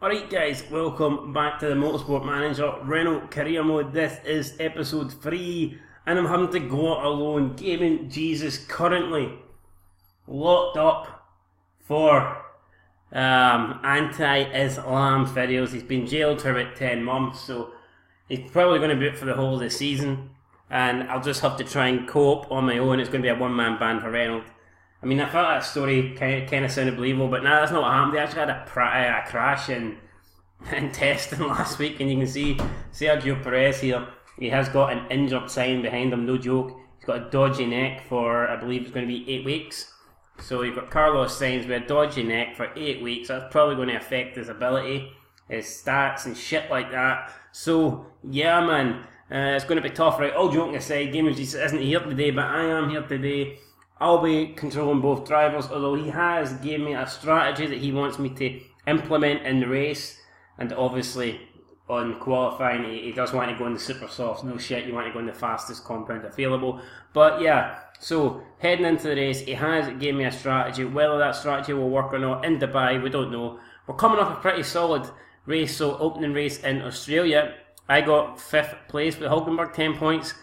Alright guys, welcome back to the Motorsport Manager Renault Career Mode. This is episode 3 and I'm having to go it alone. Gaming Jesus currently locked up for anti-Islam videos. He's been jailed for about 10 months, so he's probably going to be out for the whole of the season, and I'll just have to try and cope on my own. It's going to be a one-man band for Renault. I mean, I thought that story kind of sounded believable, but no, that's not what happened. They actually had a crash in testing last week, and you can see Sergio Perez here. He has got an injured sign behind him, no joke. He's got a dodgy neck for, I believe it's going to be 8 weeks. So you've got Carlos Sainz with a dodgy neck for 8 weeks. That's probably going to affect his ability, his stats and shit like that. So, yeah man, it's going to be tough, right? All joking aside, Gamers Jesus isn't here today, but I am here today. I'll be controlling both drivers, although he has given me a strategy that he wants me to implement in the race, and obviously on qualifying he does want to go in the super softs. No shit, you want to go in the fastest compound available. But yeah, so heading into the race, he has given me a strategy. Whether that strategy will work or not in Dubai, we don't know. We're coming off a pretty solid race, so opening race in Australia, I got 5th place with Hulkenberg, 10 points.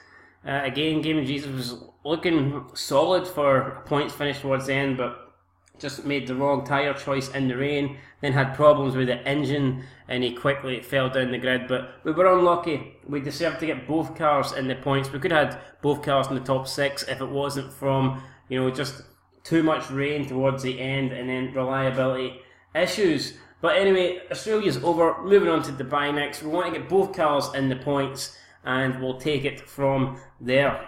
Again, Gaming Jesus was looking solid for points finish towards the end, but just made the wrong tyre choice in the rain, then had problems with the engine and he quickly fell down the grid. But we were unlucky. We deserved to get both cars in the points. We could have had both cars in the top 6 if it wasn't from, just too much rain towards the end and then reliability issues. But anyway, Australia's over. Moving on to Dubai next. We want to get both cars in the points and we'll take it from there.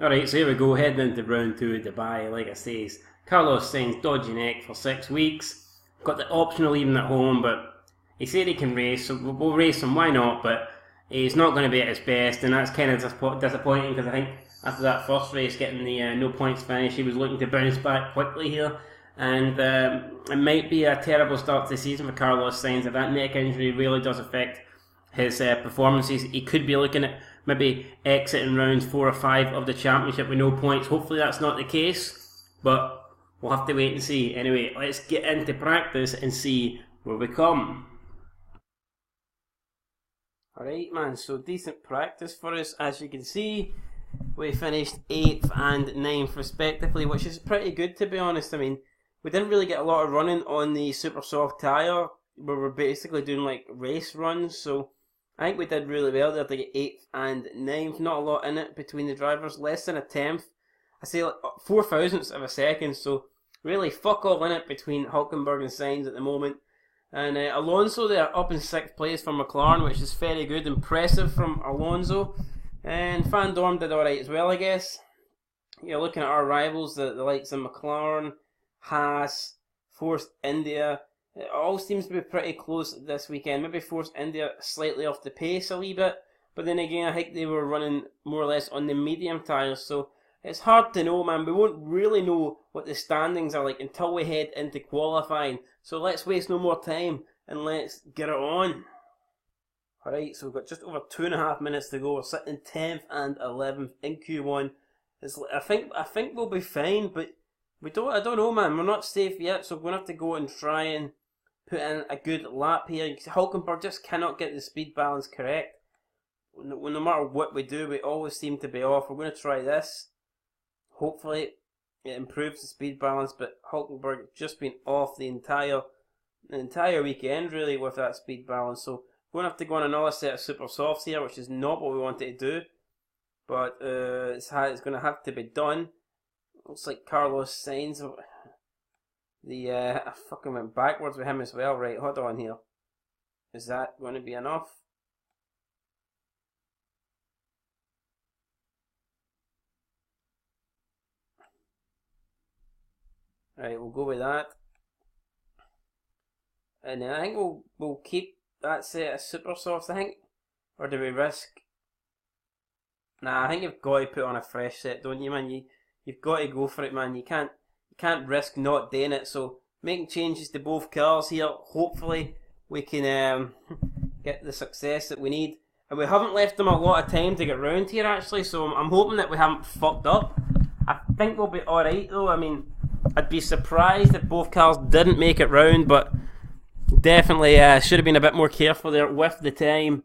Alright, so here we go, heading into round 2 of Dubai. Like I say, Carlos Sainz, dodgy neck for 6 weeks. Got the option of leaving at home, but he said he can race, so we'll race him, why not? But he's not going to be at his best, and that's kind of disappointing, because I think after that first race, getting the no points finish, he was looking to bounce back quickly here. And it might be a terrible start to the season for Carlos Sainz. If that neck injury really does affect his performances, he could be looking at maybe exiting rounds 4 or 5 of the championship with no points. Hopefully that's not the case, but we'll have to wait and see. Anyway, let's get into practice and see where we come. Alright man, so decent practice for us. As you can see, we finished 8th and 9th respectively, which is pretty good, to be honest. I mean, we didn't really get a lot of running on the super soft tyre, where we're basically doing like race runs, so I think we did really well there to get 8th and 9th. Not a lot in it between the drivers, less than a 10th. I say like 4,000ths of a second, so really fuck all in it between Hulkenberg and Sainz at the moment. And Alonso there up in 6th place for McLaren, which is very good, impressive from Alonso. And Van Dorn did alright as well, I guess. You're looking at our rivals, the likes of McLaren, Haas, Force India. It all seems to be pretty close this weekend. Maybe Force India slightly off the pace a wee bit, but then again I think they were running more or less on the medium tyres, so it's hard to know, man. We won't really know what the standings are like until we head into qualifying, so let's waste no more time and let's get it on. Alright, so we've got just over 2.5 minutes to go. We're sitting 10th and 11th in Q1. I think we'll be fine, but I don't know, man. We're not safe yet, so we're going to have to go and try and put in a good lap here. Hulkenberg just cannot get the speed balance correct. No matter what we do, we always seem to be off. We're going to try this. Hopefully it improves the speed balance, but Hulkenberg just been off the entire weekend really with that speed balance. So we're going to have to go on another set of super softs here, which is not what we wanted to do. But it's going to have to be done. Looks like Carlos Sainz. I fucking went backwards with him as well. Right, hold on here. Is that going to be enough? Right, we'll go with that. And then I think we'll keep that set of super softs, I think. Or do we risk? Nah, I think you've got to put on a fresh set, don't you, man? You've got to go for it, man. You can't risk not doing it. So making changes to both cars here. Hopefully we can get the success that we need. And we haven't left them a lot of time to get round here actually. So I'm hoping that we haven't fucked up. I think we'll be alright though. I mean, I'd be surprised if both cars didn't make it round, but Definitely should have been a bit more careful there with the time.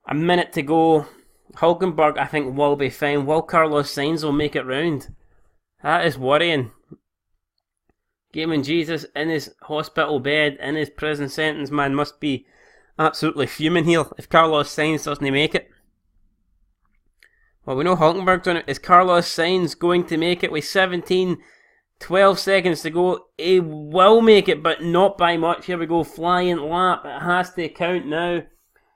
A minute to go. Hulkenberg, I think, will be fine. Will Carlos Sainz will make it round? That is worrying. Gaming Jesus in his hospital bed, in his prison sentence, man, must be absolutely fuming here if Carlos Sainz doesn't make it. Well, we know Hulkenberg's on it. Is Carlos Sainz going to make it with 12 seconds to go? He will make it, but not by much. Here we go, flying lap. It has to count now.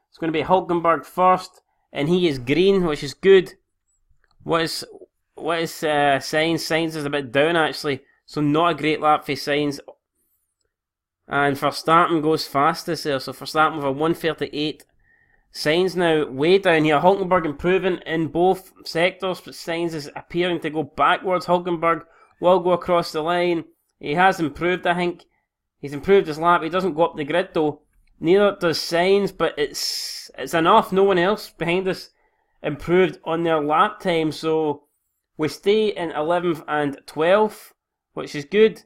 It's going to be Hulkenberg first, and he is green, which is good. What is Sainz? Sainz is a bit down, actually, so not a great lap for Sainz. And Verstappen goes fastest there, so Verstappen with a 1:38. Sainz now way down here. Hulkenberg improving in both sectors, but Sainz is appearing to go backwards. Hulkenberg will go across the line. He has improved, I think. He's improved his lap. He doesn't go up the grid though. Neither does Sainz, but it's enough. No one else behind us improved on their lap time, so we stay in 11th and 12th, which is good.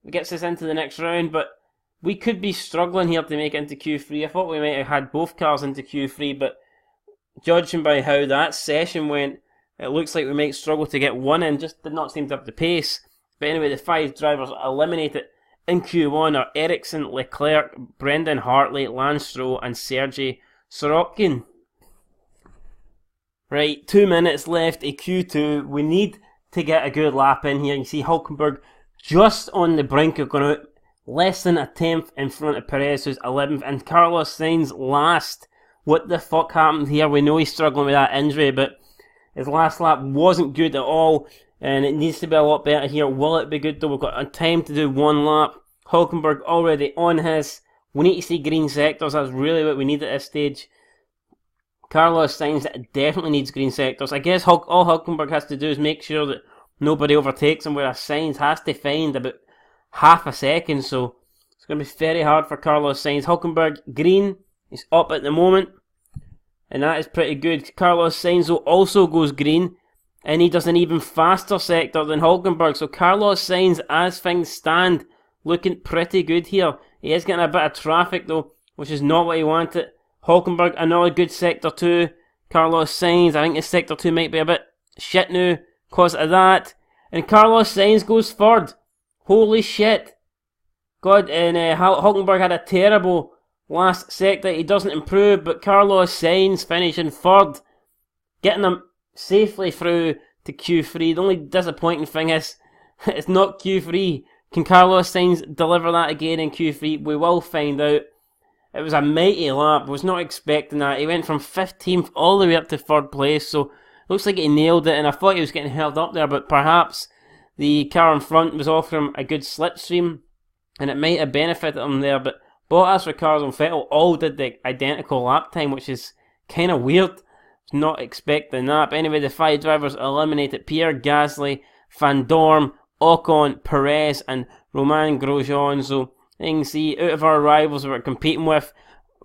It gets us into the next round, but we could be struggling here to make it into Q3. I thought we might have had both cars into Q3, but judging by how that session went, it looks like we might struggle to get one in. Just did not seem to have the pace. But anyway, the 5 drivers eliminated in Q1 are Ericsson, Leclerc, Brendan Hartley, Lance Stroll, and Sergei Sorokin. Right, 2 minutes left in Q2. We need to get a good lap in here. You see Hulkenberg just on the brink of going out, less than a 10th in front of Perez, who's 11th, and Carlos Sainz last. What the fuck happened here? We know he's struggling with that injury, but his last lap wasn't good at all, and it needs to be a lot better here. Will it be good though? We've got time to do one lap. Hulkenberg already on his. We need to see green sectors. That's really what we need at this stage. Carlos Sainz definitely needs green sectors. I guess all Hulkenberg has to do is make sure that nobody overtakes him, whereas Sainz has to find about half a second, so it's going to be very hard for Carlos Sainz. Hulkenberg, green, he's up at the moment, and that is pretty good. Carlos Sainz also goes green, and he does an even faster sector than Hulkenberg, so Carlos Sainz, as things stand, looking pretty good here. He is getting a bit of traffic though, which is not what he wanted. Hulkenberg, another good sector 2. Carlos Sainz, I think his sector 2 might be a bit shit now because of that. And Carlos Sainz goes third. Holy shit. God, and Hulkenberg had a terrible last sector. He doesn't improve, but Carlos Sainz finishing third, getting him safely through to Q3. The only disappointing thing is, it's not Q3. Can Carlos Sainz deliver that again in Q3? We will find out. It was a mighty lap. I was not expecting that. He went from 15th all the way up to 3rd place, so looks like he nailed it, and I thought he was getting held up there, but perhaps the car in front was offering him a good slipstream, and it might have benefited him there, but Bottas, Ricciardo and Vettel all did the identical lap time, which is kind of weird. I was not expecting that. But anyway, the 5 drivers eliminated: Pierre Gasly, Van Dorn, Ocon, Perez and Romain Grosjean. So you can see, out of our rivals we were competing with,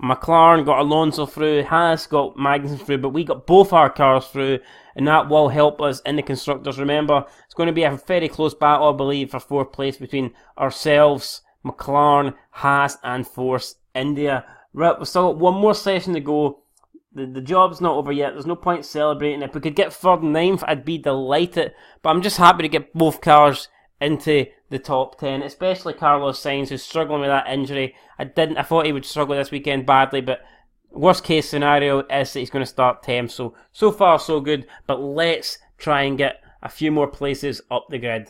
McLaren got Alonso through, Haas got Magnussen through, but we got both our cars through, and that will help us in the Constructors. Remember, it's going to be a very close battle, I believe, for 4th place between ourselves, McLaren, Haas and Force India. Right, we've still got one more session to go. The job's not over yet. There's no point celebrating. If we could get 3rd and 9th, I'd be delighted, but I'm just happy to get both cars into the top 10, especially Carlos Sainz, who's struggling with that injury. I thought he would struggle this weekend badly, but worst case scenario is that he's going to start 10th, so far so good, but let's try and get a few more places up the grid.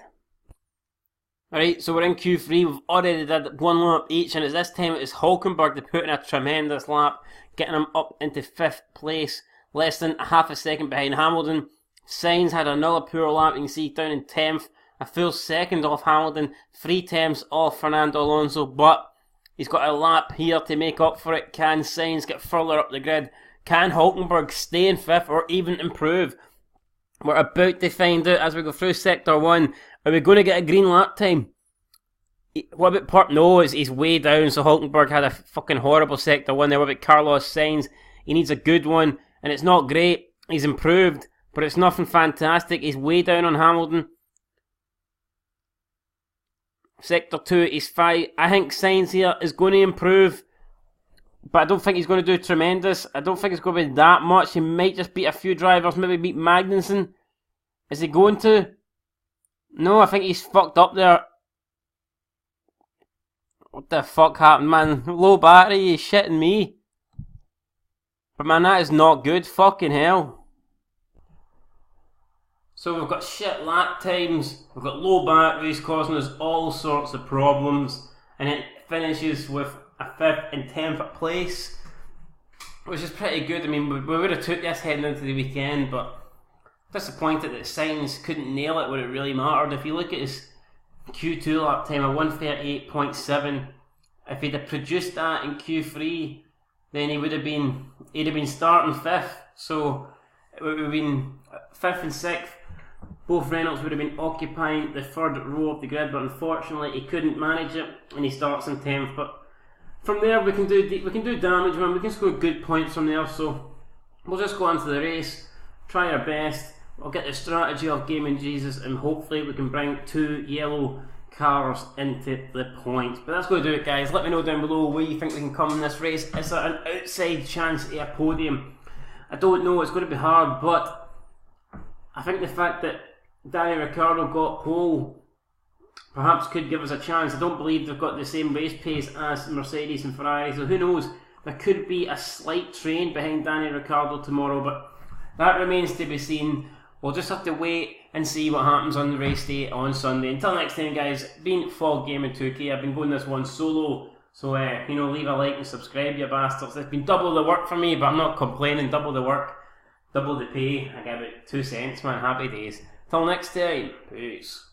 Alright, so we're in Q3, we've already did one lap each, and at this time it is Hulkenberg to put in a tremendous lap, getting him up into 5th place, less than half a second behind Hamilton. Sainz had another poor lap, you can see down in 10th, a full second off Hamilton, 3 tenths off Fernando Alonso, but he's got a lap here to make up for it. Can Sainz get further up the grid? Can Hulkenberg stay in 5th or even improve? We're about to find out as we go through Sector 1. Are we going to get a green lap time? What about No, he's way down, so Hulkenberg had a fucking horrible Sector 1 there. What about Carlos Sainz? He needs a good one, and it's not great. He's improved, but it's nothing fantastic. He's way down on Hamilton. Sector 2 is 5. I think SAINZ here is going to improve, but I don't think he's going to do tremendous. I don't think it's going to be that much. He might just beat a few drivers, maybe beat Magnussen. Is he going to? No, I think he's fucked up there. What the fuck happened, man? Low battery, you shitting me? But man, that is not good. Fucking hell. So we've got shit lap times, we've got low batteries causing us all sorts of problems, and it finishes with a 5th and 10th place, which is pretty good. I mean, we would have took this heading into the weekend, but disappointed that SAINZ couldn't nail it where it really mattered. If you look at his Q2 lap time of 1:38.7, if he'd have produced that in Q3, then he'd have been starting 5th. So it would have been 5th and 6th. Both Renaults would have been occupying the 3rd row of the grid, but unfortunately he couldn't manage it, and he starts in 10th. But from there we can do damage, man. We can score good points from there. So we'll just go on to the race, try our best. We'll get the strategy of Gaming Jesus, and hopefully we can bring 2 yellow cars into the points. But that's going to do it, guys. Let me know down below where you think we can come in this race. Is there an outside chance at a podium? I don't know. It's going to be hard, but I think the fact that Danny Ricciardo got pole perhaps could give us a chance. I don't believe they've got the same race pace as Mercedes and Ferrari, so who knows? There could be a slight train behind Danny Ricciardo tomorrow, but that remains to be seen. We'll just have to wait and see what happens on the race day on Sunday. Until next time, guys, been Fog Gaming 2K. I've been going this one solo, so leave a like and subscribe, you bastards. It's been double the work for me, but I'm not complaining. Double the work, double the pay. I give it 2 cents, man. Happy days. Till next time, peace.